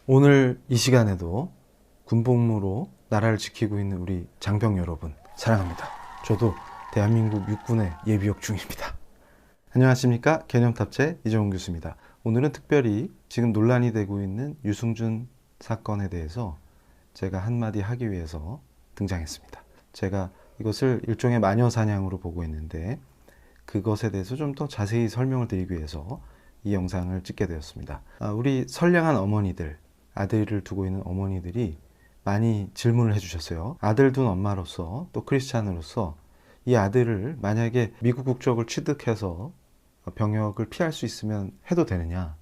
오늘 이 시간에도 군복무로 나라를 지키고 있는 우리 장병 여러분 사랑합니다. 저도 대한민국 육군의 예비역 중입니다. 안녕하십니까? 개념탑재 이정훈 교수입니다. 오늘은 특별히 지금 논란이 되고 있는 유승준 사건에 대해서 제가 한마디 하기 위해서 등장했습니다. 제가 이것을 일종의 마녀사냥으로 보고 있는데 그것에 대해서 좀 더 자세히 설명을 드리기 위해서 이 영상을 찍게 되었습니다. 우리 선량한 어머니들, 아들을 두고 있는 어머니들이 많이 질문을 해주셨어요. 아들 둔 엄마로서 또 크리스찬으로서 이 아들을 만약에 미국 국적을 취득해서 병역을 피할 수 있으면 해도 되느냐,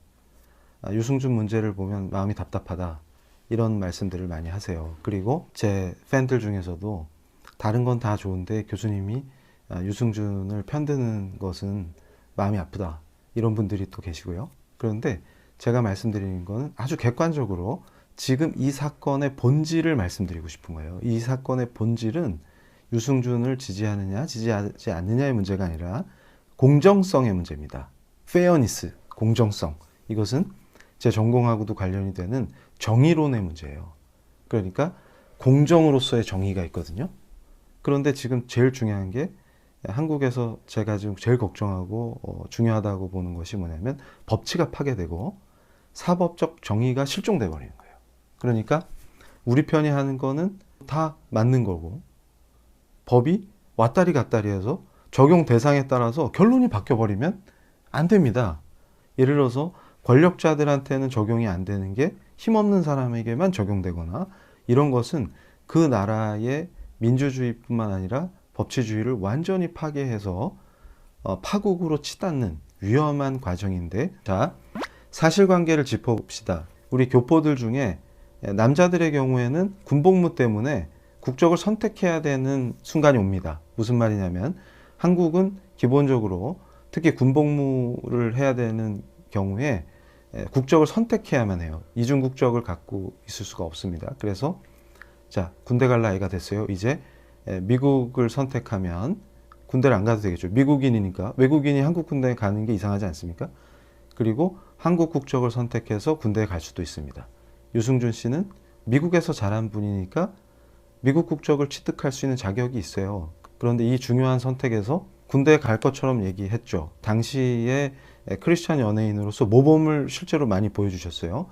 유승준 문제를 보면 마음이 답답하다, 이런 말씀들을 많이 하세요. 그리고 제 팬들 중에서도 다른 건 다 좋은데 교수님이 유승준을 편드는 것은 마음이 아프다, 이런 분들이 또 계시고요. 그런데 제가 말씀드리는 거는 아주 객관적으로 지금 이 사건의 본질을 말씀드리고 싶은 거예요. 이 사건의 본질은 유승준을 지지하느냐 지지하지 않느냐의 문제가 아니라 공정성의 문제입니다. 페어니스, 공정성. 이것은 제 전공하고도 관련이 되는 정의론의 문제예요. 그러니까 공정으로서의 정의가 있거든요. 그런데 지금 제일 중요한 게 한국에서 제가 지금 제일 걱정하고 중요하다고 보는 것이 뭐냐면 법치가 파괴되고 사법적 정의가 실종돼 버리는 거예요. 그러니까 우리 편이 하는 거는 다 맞는 거고 법이 왔다리 갔다리 해서 적용 대상에 따라서 결론이 바뀌어 버리면 안 됩니다. 예를 들어서 권력자들한테는 적용이 안 되는 게 힘없는 사람에게만 적용되거나 이런 것은 그 나라의 민주주의뿐만 아니라 법치주의를 완전히 파괴해서 파국으로 치닫는 위험한 과정인데, 자, 사실관계를 짚어봅시다. 우리 교포들 중에 남자들의 경우에는 군복무 때문에 국적을 선택해야 되는 순간이 옵니다. 무슨 말이냐면 한국은 기본적으로 특히 군복무를 해야 되는 경우에 국적을 선택해야만 해요. 이중 국적을 갖고 있을 수가 없습니다. 그래서 자, 군대 갈 나이가 됐어요. 이제 미국을 선택하면 군대를 안 가도 되겠죠. 미국인이니까. 외국인이 한국 군대에 가는 게 이상하지 않습니까? 그리고 한국 국적을 선택해서 군대에 갈 수도 있습니다. 유승준 씨는 미국에서 자란 분이니까 미국 국적을 취득할 수 있는 자격이 있어요. 그런데 이 중요한 선택에서 군대에 갈 것처럼 얘기했죠. 당시에 크리스찬 연예인으로서 모범을 실제로 많이 보여주셨어요.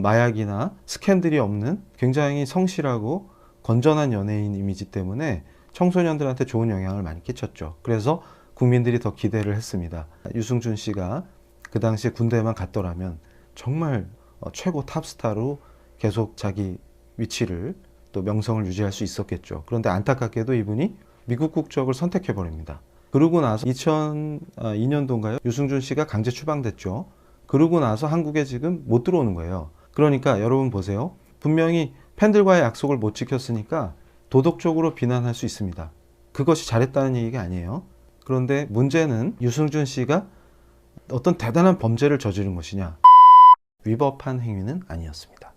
마약이나 스캔들이 없는 굉장히 성실하고 건전한 연예인 이미지 때문에 청소년들한테 좋은 영향을 많이 끼쳤죠. 그래서 국민들이 더 기대를 했습니다. 유승준 씨가 그 당시에 군대에만 갔더라면 정말 최고 탑스타로 계속 자기 위치를 또 명성을 유지할 수 있었겠죠. 그런데 안타깝게도 이분이 미국 국적을 선택해 버립니다. 그러고 나서 2002년도인가요? 유승준 씨가 강제 추방됐죠. 그러고 나서 한국에 지금 못 들어오는 거예요. 그러니까 여러분 보세요. 분명히 팬들과의 약속을 못 지켰으니까 도덕적으로 비난할 수 있습니다. 그것이 잘했다는 얘기가 아니에요. 그런데 문제는 유승준 씨가 어떤 대단한 범죄를 저지른 것이냐, 위법한 행위는 아니었습니다.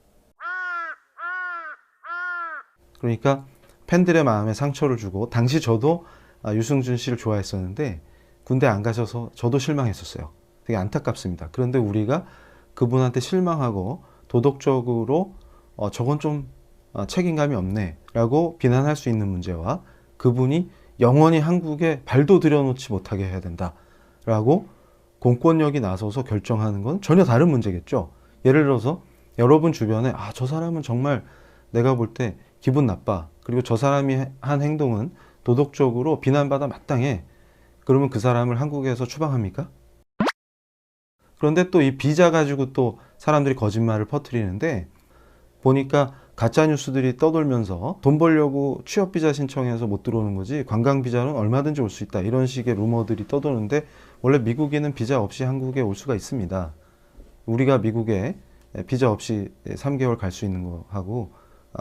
그러니까 팬들의 마음에 상처를 주고, 당시 저도 유승준 씨를 좋아했었는데 군대 안 가셔서 저도 실망했었어요. 되게 안타깝습니다. 그런데 우리가 그분한테 실망하고 도덕적으로 저건 좀 책임감이 없네 라고 비난할 수 있는 문제와 그분이 영원히 한국에 발도 들여놓지 못하게 해야 된다 라고 공권력이 나서서 결정하는 건 전혀 다른 문제겠죠. 예를 들어서 여러분 주변에 저 사람은 정말 내가 볼 때 기분 나빠, 그리고 저 사람이 한 행동은 도덕적으로 비난받아 마땅해, 그러면 그 사람을 한국에서 추방합니까? 그런데 또 이 비자 가지고 또 사람들이 거짓말을 퍼뜨리는데 보니까 가짜 뉴스들이 떠돌면서 돈 벌려고 취업 비자 신청해서 못 들어오는 거지 관광 비자는 얼마든지 올 수 있다, 이런 식의 루머들이 떠도는데 원래 미국인은 비자 없이 한국에 올 수가 있습니다. 우리가 미국에 비자 없이 3개월 갈 수 있는 거하고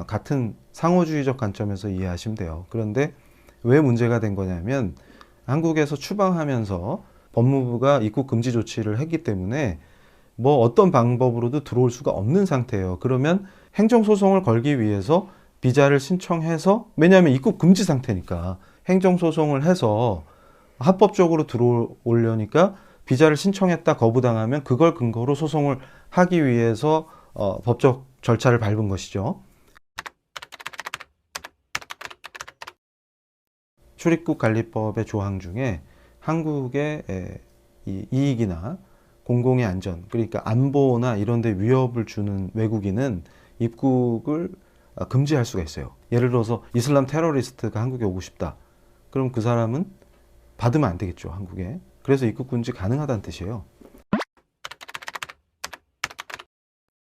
같은 상호주의적 관점에서 이해하시면 돼요. 그런데 왜 문제가 된 거냐면 한국에서 추방하면서 법무부가 입국 금지 조치를 했기 때문에 뭐 어떤 방법으로도 들어올 수가 없는 상태예요. 그러면 행정소송을 걸기 위해서 비자를 신청해서, 왜냐하면 입국 금지 상태니까 행정소송을 해서 합법적으로 들어오려니까 비자를 신청했다 거부당하면 그걸 근거로 소송을 하기 위해서 법적 절차를 밟은 것이죠. 출입국 관리법의 조항 중에 한국의 이 이익이나 공공의 안전, 그러니까 안보나 이런 데 위협을 주는 외국인은 입국을 금지할 수가 있어요. 예를 들어서 이슬람 테러리스트가 한국에 오고 싶다. 그럼 그 사람은 받으면 안 되겠죠, 한국에. 그래서 입국 금지 가능하다는 뜻이에요.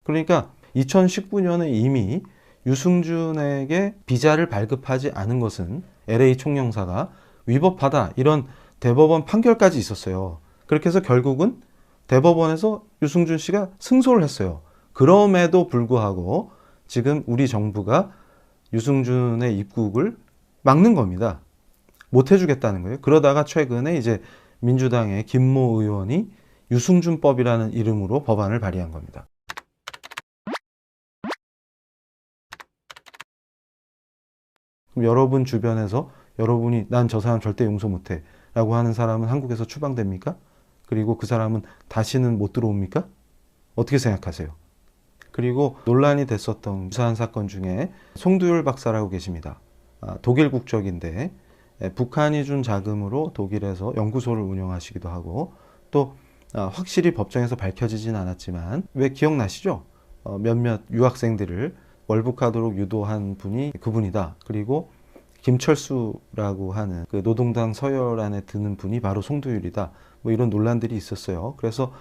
그러니까 2019년에 이미 유승준에게 비자를 발급하지 않은 것은 LA 총영사가 위법하다, 이런 대법원 판결까지 있었어요. 그렇게 해서 결국은 대법원에서 유승준 씨가 승소를 했어요. 그럼에도 불구하고 지금 우리 정부가 유승준의 입국을 막는 겁니다. 못 해주겠다는 거예요. 그러다가 최근에 이제 민주당의 김모 의원이 유승준법이라는 이름으로 법안을 발의한 겁니다. 그럼 여러분 주변에서 여러분이 난 저 사람 절대 용서 못해 라고 하는 사람은 한국에서 추방됩니까? 그리고 그 사람은 다시는 못 들어옵니까? 어떻게 생각하세요? 그리고 논란이 됐었던 유사한 사건 중에 송두율 박사라고 계십니다. 독일 국적인데 북한이 준 자금으로 독일에서 연구소를 운영하시기도 하고, 또 확실히 법정에서 밝혀지진 않았지만 왜 기억나시죠? 몇몇 유학생들을 월북하도록 유도한 분이 그분이다. 그리고 김철수라고 하는 그 노동당 서열안에 드는 분이 바로 송두율이다. 뭐 이런 논란들이 있었어요. 그래서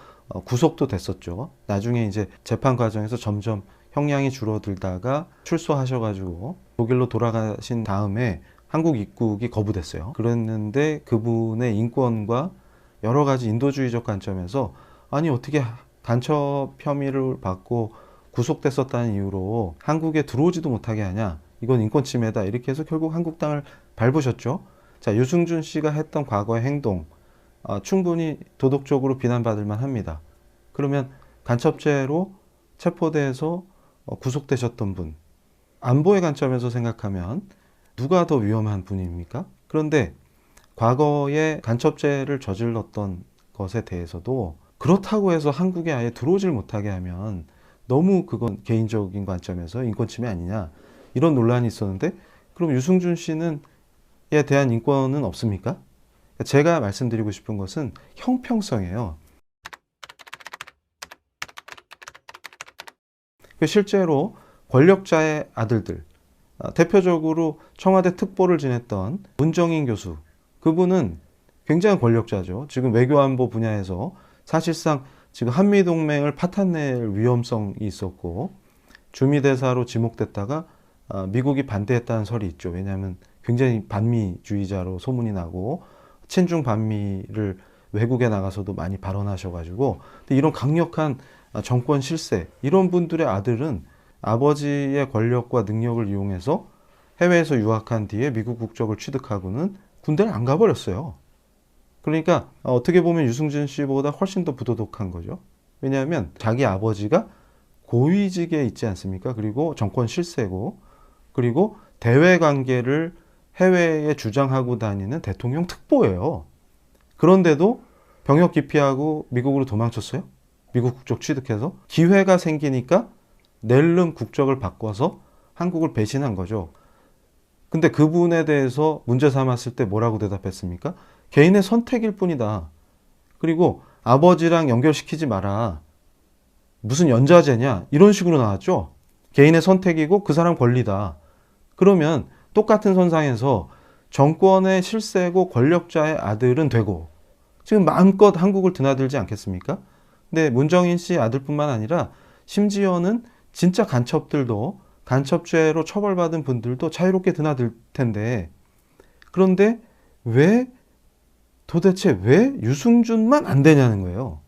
구속도 됐었죠. 나중에 이제 재판 과정에서 점점 형량이 줄어들다가 출소하셔가지고 독일로 돌아가신 다음에 한국 입국이 거부됐어요. 그랬는데 그분의 인권과 여러 가지 인도주의적 관점에서 아니 어떻게 간첩 혐의를 받고 구속됐었다는 이유로 한국에 들어오지도 못하게 하냐, 이건 인권 침해다, 이렇게 해서 결국 한국 땅을 밟으셨죠. 자, 유승준 씨가 했던 과거의 행동 충분히 도덕적으로 비난받을 만합니다. 그러면 간첩죄로 체포돼서 구속되셨던 분, 안보의 관점에서 생각하면 누가 더 위험한 분입니까? 그런데 과거에 간첩죄를 저질렀던 것에 대해서도 그렇다고 해서 한국에 아예 들어오질 못하게 하면 너무 그건 개인적인 관점에서 인권침해 아니냐, 이런 논란이 있었는데, 그럼 유승준 씨는 에 대한 인권은 없습니까? 제가 말씀드리고 싶은 것은 형평성이에요. 실제로 권력자의 아들들, 대표적으로 청와대 특보를 지냈던 문정인 교수, 그분은 굉장한 권력자죠. 지금 외교안보 분야에서 사실상 지금 한미동맹을 파탄낼 위험성이 있었고, 주미대사로 지목됐다가 미국이 반대했다는 설이 있죠. 왜냐하면 굉장히 반미주의자로 소문이 나고 친중 반미를 외국에 나가서도 많이 발언하셔가지고, 이런 강력한 정권 실세, 이런 분들의 아들은 아버지의 권력과 능력을 이용해서 해외에서 유학한 뒤에 미국 국적을 취득하고는 군대를 안 가버렸어요. 그러니까 어떻게 보면 유승준 씨보다 훨씬 더 부도덕한 거죠. 왜냐하면 자기 아버지가 고위직에 있지 않습니까? 그리고 정권 실세고, 그리고 대외 관계를 해외에 주장하고 다니는 대통령 특보예요. 그런데도 병역 기피하고 미국으로 도망쳤어요. 미국 국적 취득해서 기회가 생기니까 낼름 국적을 바꿔서 한국을 배신한 거죠. 근데 그분에 대해서 문제 삼았을 때 뭐라고 대답했습니까? 개인의 선택일 뿐이다. 그리고 아버지랑 연결시키지 마라. 무슨 연좌제냐? 이런 식으로 나왔죠. 개인의 선택이고 그 사람 권리다. 그러면 똑같은 선상에서 정권의 실세고 권력자의 아들은 되고 지금 마음껏 한국을 드나들지 않겠습니까? 근데 문정인 씨 아들뿐만 아니라 심지어는 진짜 간첩들도, 간첩죄로 처벌받은 분들도 자유롭게 드나들 텐데, 그런데 도대체 왜 유승준만 안 되냐는 거예요.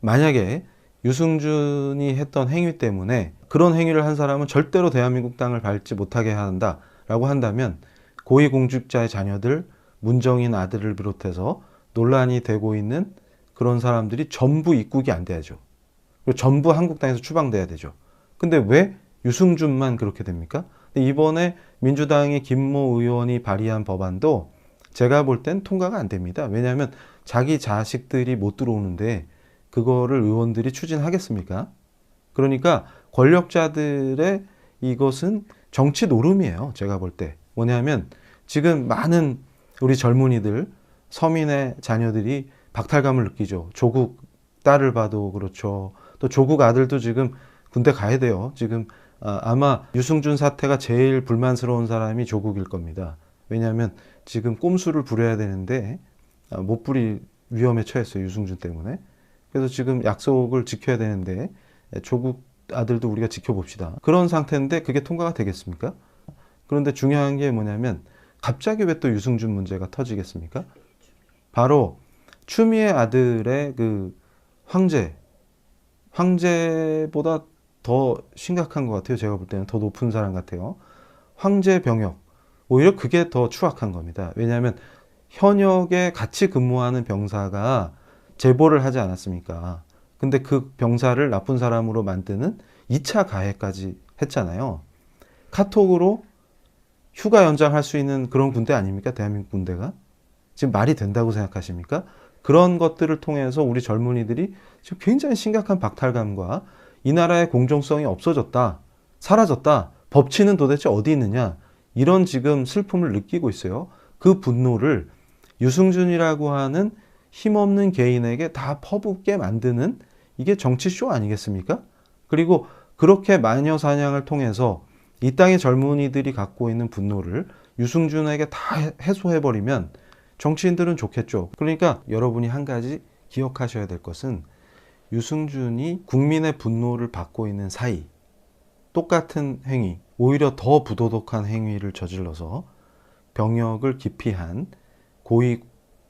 만약에 유승준이 했던 행위 때문에 그런 행위를 한 사람은 절대로 대한민국 땅을 밟지 못하게 한다라고 한다면 고위공직자의 자녀들, 문정인 아들을 비롯해서 논란이 되고 있는 그런 사람들이 전부 입국이 안 돼야죠. 그리고 전부 한국 땅에서 추방돼야 되죠. 근데 왜 유승준만 그렇게 됩니까? 이번에 민주당의 김모 의원이 발의한 법안도 제가 볼 땐 통과가 안 됩니다. 왜냐하면 자기 자식들이 못 들어오는데 그거를 의원들이 추진하겠습니까? 그러니까 권력자들의 이것은 정치 노름이에요. 제가 볼 때. 뭐냐면 지금 많은 우리 젊은이들, 서민의 자녀들이 박탈감을 느끼죠. 조국 딸을 봐도 그렇죠. 또 조국 아들도 지금 군대 가야 돼요. 지금 아마 유승준 사태가 제일 불만스러운 사람이 조국일 겁니다. 왜냐하면 지금 꼼수를 부려야 되는데 못 부릴 위험에 처했어요. 유승준 때문에. 그래서 지금 약속을 지켜야 되는데 조국 아들도 우리가 지켜봅시다. 그런 상태인데 그게 통과가 되겠습니까? 그런데 중요한 게 뭐냐면 갑자기 왜 또 유승준 문제가 터지겠습니까? 바로 추미애 아들의 그 황제보다 더 심각한 것 같아요. 제가 볼 때는 더 높은 사람 같아요. 황제 병역. 오히려 그게 더 추악한 겁니다. 왜냐하면 현역에 같이 근무하는 병사가 제보를 하지 않았습니까? 근데 그 병사를 나쁜 사람으로 만드는 2차 가해까지 했잖아요. 카톡으로 휴가 연장할 수 있는 그런 군대 아닙니까? 대한민국 군대가? 지금 말이 된다고 생각하십니까? 그런 것들을 통해서 우리 젊은이들이 지금 굉장히 심각한 박탈감과 이 나라의 공정성이 없어졌다, 사라졌다, 법치는 도대체 어디 있느냐, 이런 지금 슬픔을 느끼고 있어요. 그 분노를 유승준이라고 하는 힘없는 개인에게 다 퍼붓게 만드는 이게 정치쇼 아니겠습니까? 그리고 그렇게 마녀 사냥을 통해서 이 땅의 젊은이들이 갖고 있는 분노를 유승준에게 다 해소해버리면 정치인들은 좋겠죠. 그러니까 여러분이 한 가지 기억하셔야 될 것은 유승준이 국민의 분노를 받고 있는 사이 똑같은 행위, 오히려 더 부도덕한 행위를 저질러서 병역을 기피한 고위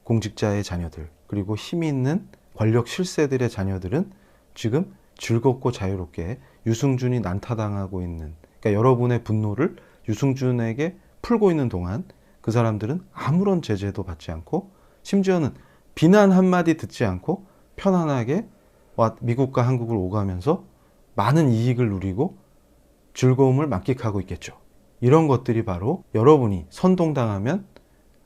공직자의 자녀들, 그리고 힘 있는 권력 실세들의 자녀들은 지금 즐겁고 자유롭게 유승준이 난타당하고 있는, 그러니까 여러분의 분노를 유승준에게 풀고 있는 동안 그 사람들은 아무런 제재도 받지 않고 심지어는 비난 한마디 듣지 않고 편안하게 미국과 한국을 오가면서 많은 이익을 누리고 즐거움을 만끽하고 있겠죠. 이런 것들이 바로 여러분이 선동당하면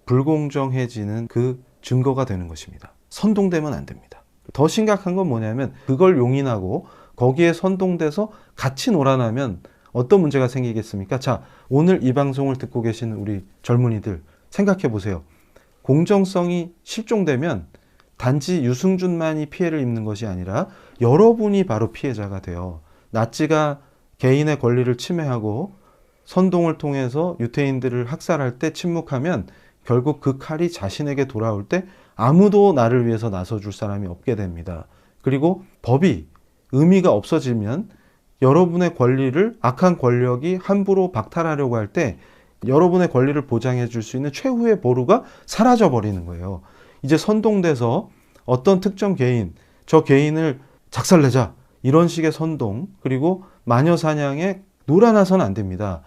불공정해지는 그 증거가 되는 것입니다. 선동되면 안 됩니다. 더 심각한 건 뭐냐면 그걸 용인하고 거기에 선동돼서 같이 놀아나면 어떤 문제가 생기겠습니까? 자, 오늘 이 방송을 듣고 계시는 우리 젊은이들 생각해 보세요. 공정성이 실종되면 단지 유승준만이 피해를 입는 것이 아니라 여러분이 바로 피해자가 돼요. 나치가 개인의 권리를 침해하고 선동을 통해서 유태인들을 학살할 때 침묵하면 결국 그 칼이 자신에게 돌아올 때 아무도 나를 위해서 나서줄 사람이 없게 됩니다. 그리고 법이 의미가 없어지면 여러분의 권리를 악한 권력이 함부로 박탈하려고 할 때 여러분의 권리를 보장해 줄 수 있는 최후의 보루가 사라져 버리는 거예요. 이제 선동돼서 어떤 특정 개인, 저 개인을 작살내자, 이런 식의 선동, 그리고 마녀 사냥에 놀아나서는 안 됩니다.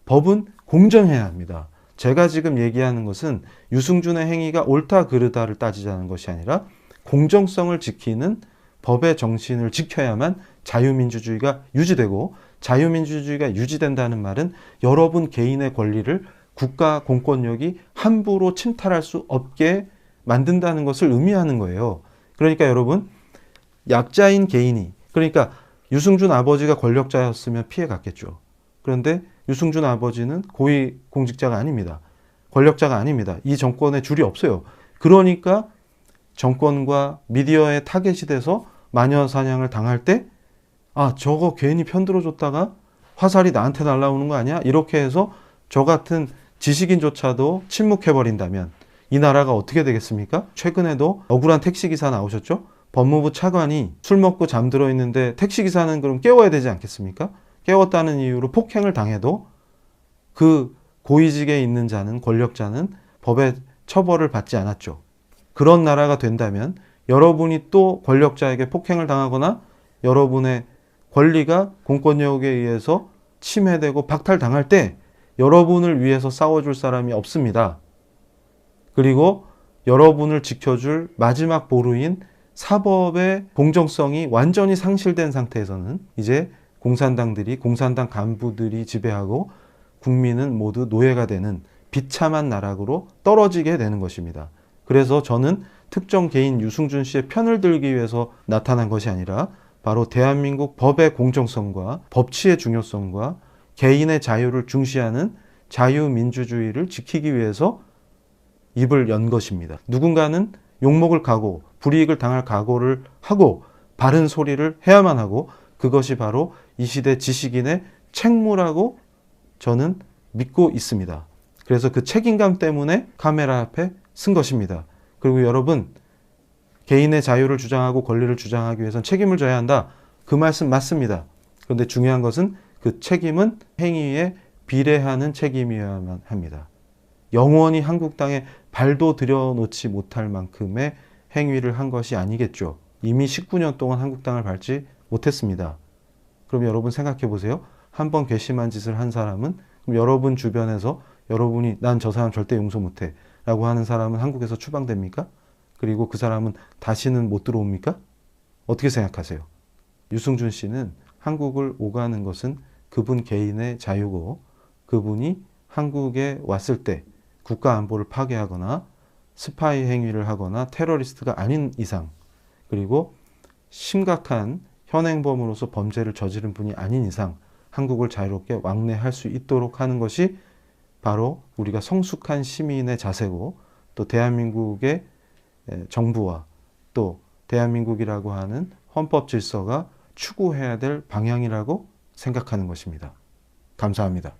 법은 공정해야 합니다. 제가 지금 얘기하는 것은 유승준의 행위가 옳다 그르다를 따지자는 것이 아니라 공정성을 지키는 법의 정신을 지켜야만 자유민주주의가 유지되고, 자유민주주의가 유지된다는 말은 여러분 개인의 권리를 국가 공권력이 함부로 침탈할 수 없게 만든다는 것을 의미하는 거예요. 그러니까 여러분, 약자인 개인이, 그러니까 유승준 아버지가 권력자였으면 피해 갔겠죠. 그런데 유승준 아버지는 고위 공직자가 아닙니다. 권력자가 아닙니다. 이 정권에 줄이 없어요. 그러니까 정권과 미디어에 타겟이 돼서 마녀 사냥을 당할 때, 아, 저거 괜히 편들어줬다가 화살이 나한테 날라오는 거 아니야? 이렇게 해서 저 같은 지식인조차도 침묵해버린다면 이 나라가 어떻게 되겠습니까? 최근에도 억울한 택시기사 나오셨죠? 법무부 차관이 술 먹고 잠들어 있는데 택시기사는 그럼 깨워야 되지 않겠습니까? 깨웠다는 이유로 폭행을 당해도 그 고위직에 있는 자는, 권력자는 법의 처벌을 받지 않았죠. 그런 나라가 된다면 여러분이 또 권력자에게 폭행을 당하거나 여러분의 권리가 공권력에 의해서 침해되고 박탈당할 때 여러분을 위해서 싸워줄 사람이 없습니다. 그리고 여러분을 지켜줄 마지막 보루인 사법의 공정성이 완전히 상실된 상태에서는 이제 공산당들이, 공산당 간부들이 지배하고 국민은 모두 노예가 되는 비참한 나락으로 떨어지게 되는 것입니다. 그래서 저는 특정 개인 유승준 씨의 편을 들기 위해서 나타난 것이 아니라 바로 대한민국 법의 공정성과 법치의 중요성과 개인의 자유를 중시하는 자유민주주의를 지키기 위해서 입을 연 것입니다. 누군가는 욕먹을 각오, 불이익을 당할 각오를 하고 바른 소리를 해야만 하고, 그것이 바로 이 시대 지식인의 책무라고 저는 믿고 있습니다. 그래서 그 책임감 때문에 카메라 앞에 쓴 것입니다. 그리고 여러분, 개인의 자유를 주장하고 권리를 주장하기 위해서는 책임을 져야 한다. 그 말씀 맞습니다. 그런데 중요한 것은 그 책임은 행위에 비례하는 책임이어야만 합니다. 영원히 한국당에 발도 들여놓지 못할 만큼의 행위를 한 것이 아니겠죠. 이미 19년 동안 한국당을 밟지 못했습니다. 그럼 여러분 생각해 보세요. 한번 괘씸한 짓을 한 사람은, 그럼 여러분 주변에서 여러분이 난 저 사람 절대 용서 못해 라고 하는 사람은 한국에서 추방됩니까? 그리고 그 사람은 다시는 못 들어옵니까? 어떻게 생각하세요? 유승준 씨는 한국을 오가는 것은 그분 개인의 자유고, 그분이 한국에 왔을 때 국가 안보를 파괴하거나 스파이 행위를 하거나 테러리스트가 아닌 이상, 그리고 심각한 현행범으로서 범죄를 저지른 분이 아닌 이상 한국을 자유롭게 왕래할 수 있도록 하는 것이 바로 우리가 성숙한 시민의 자세고, 또 대한민국의 정부와 또 대한민국이라고 하는 헌법 질서가 추구해야 될 방향이라고 생각하는 것입니다. 감사합니다.